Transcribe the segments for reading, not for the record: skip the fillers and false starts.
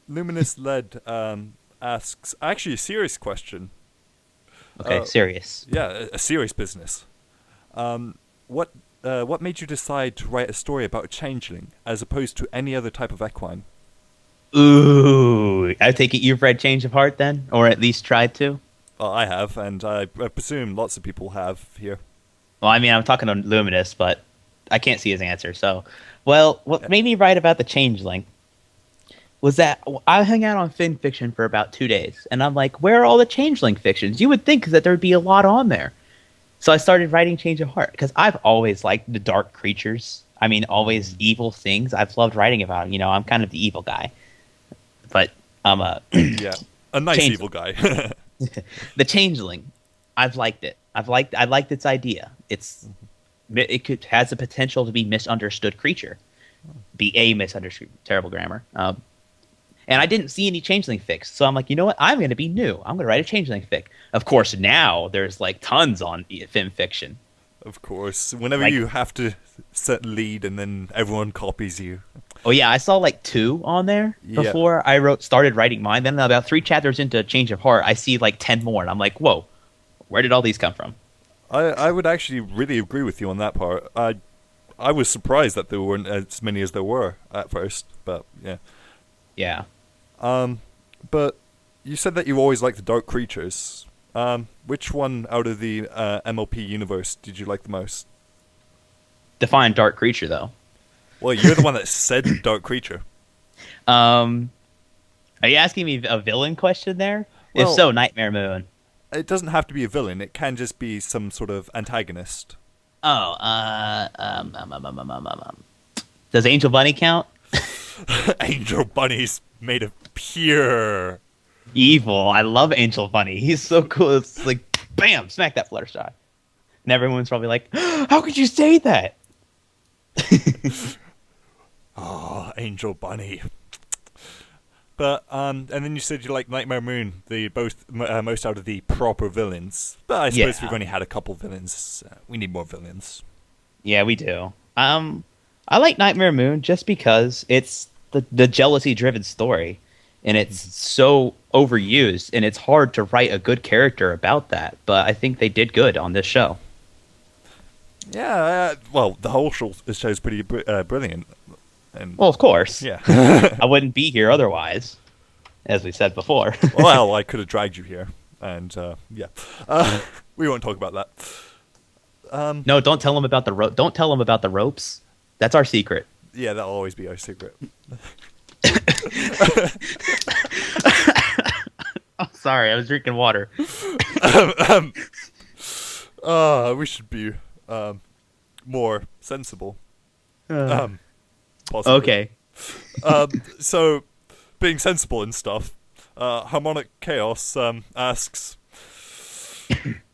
Luminous Lead asks actually a serious question. Okay, serious. Yeah, a serious business. What what made you decide to write a story about a changeling as opposed to any other type of equine? Ooh, I take it you've read Change of Heart then, or at least tried to. Well, I have, and I presume lots of people have here. Well, I mean, I'm talking to Luminous, but I can't see his answer. So, well, what made me write about the Changeling was that I hung out on Fin Fiction for about 2 days, and I'm like, where are all the Changeling fictions? You would think that there'd be a lot on there. So I started writing Change of Heart because I've always liked the dark creatures. I mean, always evil things. I've loved writing about them. You know, I'm kind of the evil guy, but I'm a Yeah, a nice change. evil guy. The Changeling. I've liked it. I liked its idea. Has the potential to be misunderstood creature, be a misunderstood. Terrible grammar. And I didn't see any Changeling fics, so I'm like, you know what? I'm going to be new. I'm going to write a Changeling fic. Of course, now there's like tons on Fin Fiction. Of course, whenever Like, you have to set lead and then everyone copies you. oh yeah, I saw like 2 on there Yeah. before I started writing mine. Then about 3 chapters into Change of Heart, I see like 10 more, and I'm like, whoa, where did all these come from? I would actually really agree with you on that part. I was surprised that there weren't as many as there were at first, but yeah. Yeah. But you said that you always liked the dark creatures. Which one out of the MLP universe did you like the most? Define dark creature though. Well, you're the one that said dark creature. Um, are you asking me a villain question there? If Well, so, Nightmare Moon. it doesn't have to be a villain. It can just be some sort of antagonist. Oh, does Angel Bunny count? Angel Bunny's made of pure. Evil. I love Angel Bunny. He's so cool. It's like, bam, smack that Fluttershy. And everyone's probably like, how could you say that? Oh, Angel Bunny. But and then you said you like Nightmare Moon, the most out of the proper villains. But I suppose Yeah. we've only had a couple villains. We need more villains. Yeah, we do. I like Nightmare Moon just because it's the jealousy-driven story, and it's so overused, and it's hard to write a good character about that. But I think they did good on this show. Yeah, well, the whole show's pretty brilliant. And Well, of course. yeah. I wouldn't be here otherwise, as we said before. Well, I could have dragged you here, and yeah, we won't talk about that. No, don't tell them about the rope. Don't tell them about the ropes. That's our secret. Yeah, that'll always be our secret. Oh, sorry, I was drinking water. We should be more sensible. Possibly. Okay. So, being sensible and stuff, Harmonic Chaos asks,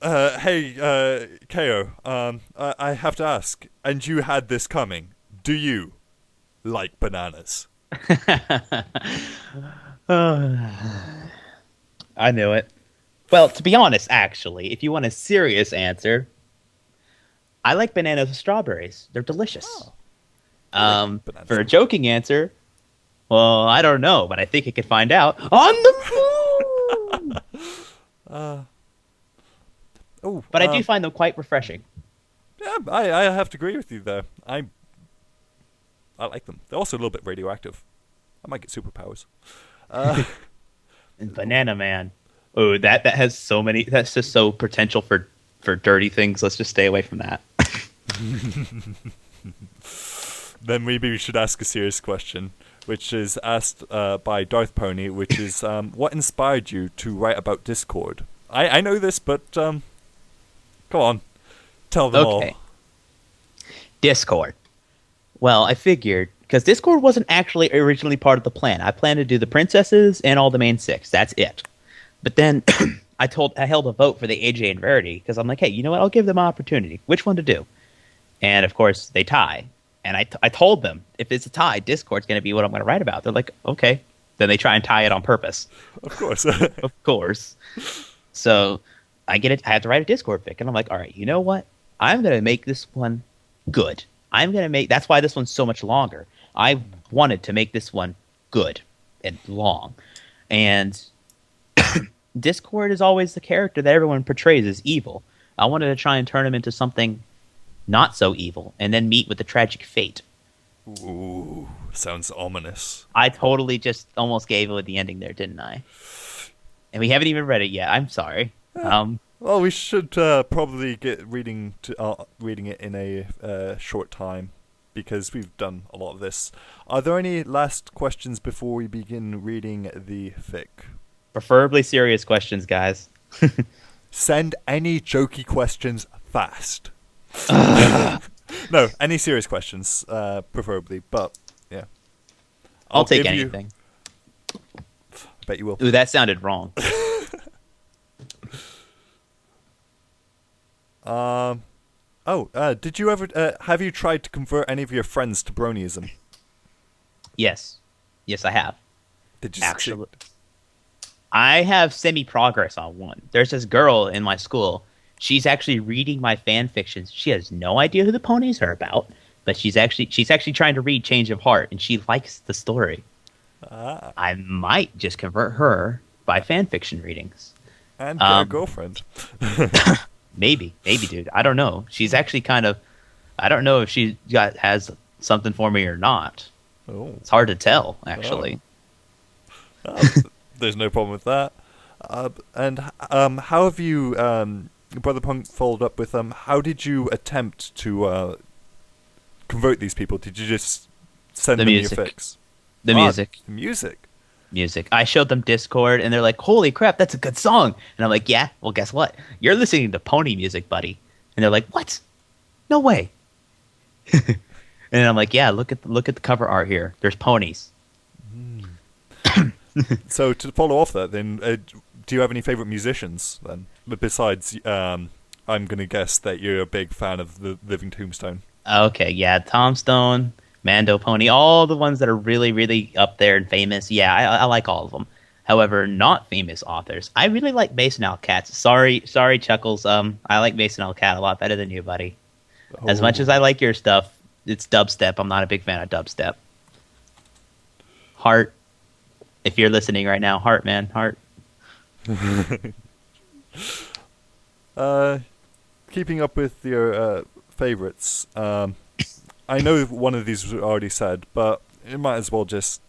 hey, KO, I have to ask, and you had this coming, do you like bananas? I knew it. Well, to be honest, actually, if you want a serious answer, I like bananas with strawberries. They're delicious. Oh. I like bananas For a with- joking answer, well, I don't know, but I think I could find out on the moon. Oh, But I do find them quite refreshing. yeah, I have to agree with you there. I like them. They're also a little bit radioactive. I might get superpowers. And Banana Man. Oh, that has so many. That's just so potential for dirty things. Let's just stay away from that. Then maybe we should ask a serious question, which is asked by Darth Pony, which is, what inspired you to write about Discord? I know this, but come on, tell them all. Okay. Discord. Well, I figured because Discord wasn't actually originally part of the plan. I planned to do the princesses and all the main 6. That's it. But then I held a vote for the AJ and Rarity because I'm like, hey, you know what? I'll give them an opportunity. Which one to do? And of course, they tie. And I told them if it's a tie, Discord's going to be what I'm going to write about. They're like, okay. Then they try and tie it on purpose. Of course. Of course. So I have to write a Discord fic, and I'm like, all right, you know what? I'm going to make this one good. That's why this one's so much longer. I wanted to make this one good. and long. And Discord is always the character that everyone portrays as evil. I wanted to try and turn him into something not so evil, and then meet with the tragic fate. Ooh, sounds ominous. I totally just almost gave it the ending there, didn't I? And we haven't even read it yet. I'm sorry. Well, we should probably get reading it in a short time, because we've done a lot of this. Are there any last questions before we begin reading the fic? Preferably serious questions, guys. Send any jokey questions fast. No, any serious questions, preferably. But yeah, I'll take anything. I bet you will. Ooh, that sounded wrong. Did you ever have you tried to convert any of your friends to bronyism? Yes, I have. Did you actually? I have semi-progress on one. There's this girl in my school. She's actually reading my fan fictions. She has no idea who the ponies are about, but she's actually trying to read Change of Heart, and she likes the story. I might just convert her by fan fiction readings. And get a girlfriend. Maybe, dude. I don't know. She's actually kind of. I don't know if she has something for me or not. Oh. It's hard to tell, actually. There's no problem with that. And how have you, Brother Punk, followed up with how did you attempt to convert these people? Did you just send them your fics? The music. Music. I showed them Discord, and they're like, "Holy crap, that's a good song!" And I'm like, "Yeah, well, guess what? You're listening to pony music, buddy." And they're like, "What? No way!" And I'm like, "Yeah, look at the cover art here. There's ponies." So to follow off that, then, do you have any favorite musicians then? But besides, I'm gonna guess that you're a big fan of the Living Tombstone. Okay, yeah, Tombstone, Mando Pony, all the ones that are really, really up there and famous. Yeah, I like all of them. However, not famous authors. I really like Mason L. Katz. Sorry, Chuckles. I like Mason L. Cat a lot better than you, buddy. Oh. As much as I like your stuff, it's dubstep. I'm not a big fan of dubstep. Heart. If you're listening right now, Heart, man, Heart. Keeping up with your favorites, I know one of these was already said, but it might as well just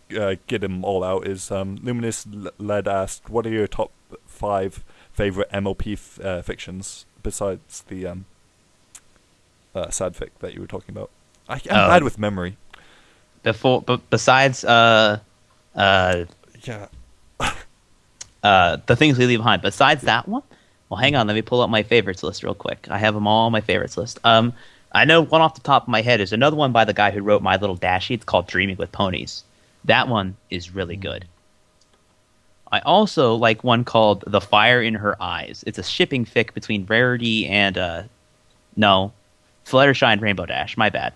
get them all out. Is Luminous Led asked, what are your top 5 favorite MLP fictions besides the sad fic that you were talking about? I'm bad with memory. Besides The Things We Leave Behind. Besides that one, well, hang on, let me pull up my favorites list real quick. I have them all on my favorites list. I know one off the top of my head is another one by the guy who wrote My Little Dashie. It's called Dreaming with Ponies. That one is really good. I also like one called The Fire in Her Eyes. It's a shipping fic between Rarity and Fluttershy and Rainbow Dash. My bad.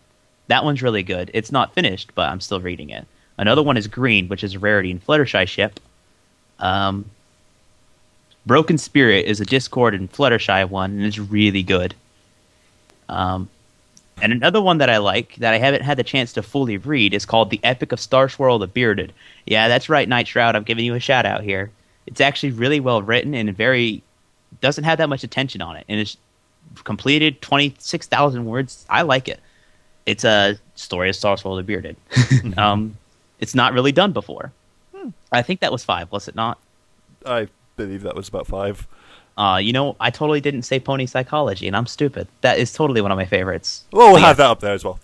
That one's really good. It's not finished, but I'm still reading it. Another one is Green, which is a Rarity and Fluttershy ship. Broken Spirit is a Discord and Fluttershy one, and it's really good. And another one that I like, that I haven't had the chance to fully read, is called The Epic of Star Swirl the Bearded. Yeah, that's right, Night Shroud. I'm giving you a shout out here. It's actually really well written and doesn't have that much attention on it. And it's completed 26,000 words. I like it. It's a story of Star Swirl the Bearded. It's not really done before. I think that was 5, was it not? I believe that was about 5. I totally didn't say Pony Psychology, and I'm stupid. That is totally one of my favorites. Well, we'll have that up there as well.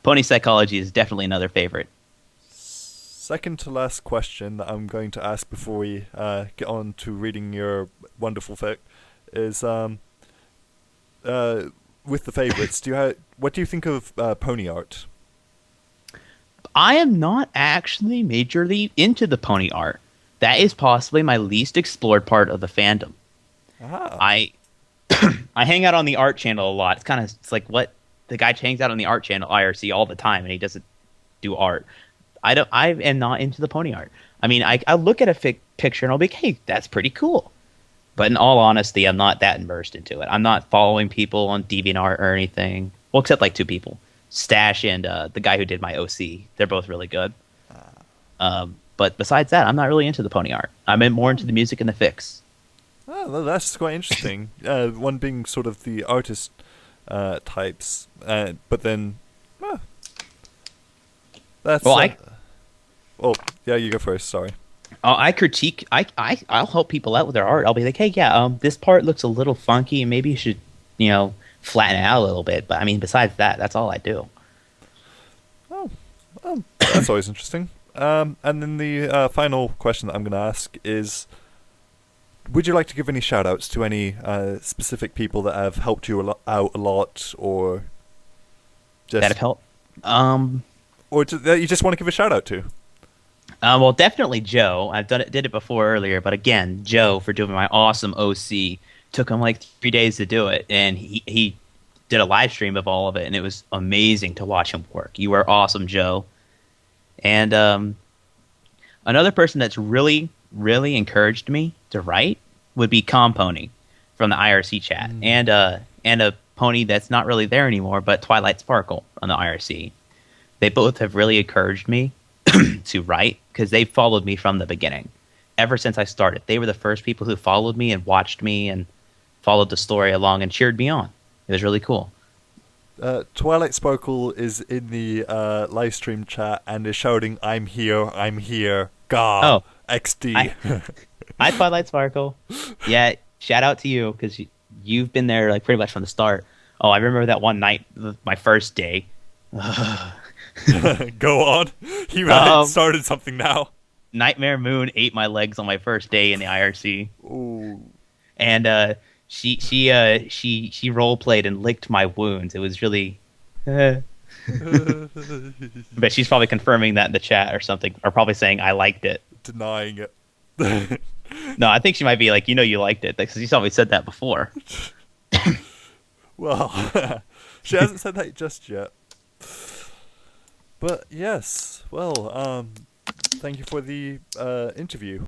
Pony Psychology is definitely another favorite. Second to last question that I'm going to ask before we get on to reading your wonderful fic is, with the favorites, what do you think of pony art? I am not actually majorly into the pony art. That is possibly my least explored part of the fandom. Ah. I hang out on the art channel a lot. It's like what the guy hangs out on the art channel IRC all the time, and he doesn't do art. I am not into the pony art. I mean, I look at a picture and I'll be like, hey, that's pretty cool. But in all honesty, I'm not that immersed into it. I'm not following people on DeviantArt or anything. Well, except like 2 people. Stash and the guy who did my OC. They're both really good. But besides that, I'm not really into the pony art. I'm more into the music and the fics. Oh, well, that's quite interesting. One being sort of the artist types, but then that's Well, oh yeah, you go first. Sorry. I critique. I'll help people out with their art. I'll be like, hey, yeah, this part looks a little funky. Maybe you should, flatten it out a little bit. But I mean, besides that, that's all I do. Oh, that's always interesting. And then the final question that I'm going to ask is, would you like to give any shout-outs to any specific people that have helped you out a lot, or just That have helped. or that you just want to give a shout-out to? Well, definitely Joe. Did it before earlier, but again, Joe for doing my awesome OC. Took him like 3 days to do it, and he did a live stream of all of it, and it was amazing to watch him work. You were awesome, Joe. And another person that's really, really encouraged me to write would be Compony from the IRC chat, and a pony that's not really there anymore, but Twilight Sparkle on the IRC. They both have really encouraged me to write because they followed me from the beginning. Ever since I started, they were the first people who followed me and watched me and followed the story along and cheered me on. It was really cool. Twilight Sparkle is in the live stream chat and is shouting, I'm here, gah, XD. Hi, Twilight Sparkle. Yeah, shout out to you, because you've been there like pretty much from the start. Oh, I remember that one night, my first day. Go on. You started something now. Nightmare Moon ate my legs on my first day in the IRC. Ooh. And she role played and licked my wounds. It was really but she's probably confirming that in the chat or something, or probably saying I liked it. Denying it. No, I think she might be like, you liked it, because she's always said that before. Well, she hasn't said that just yet. But yes, well, thank you for the interview.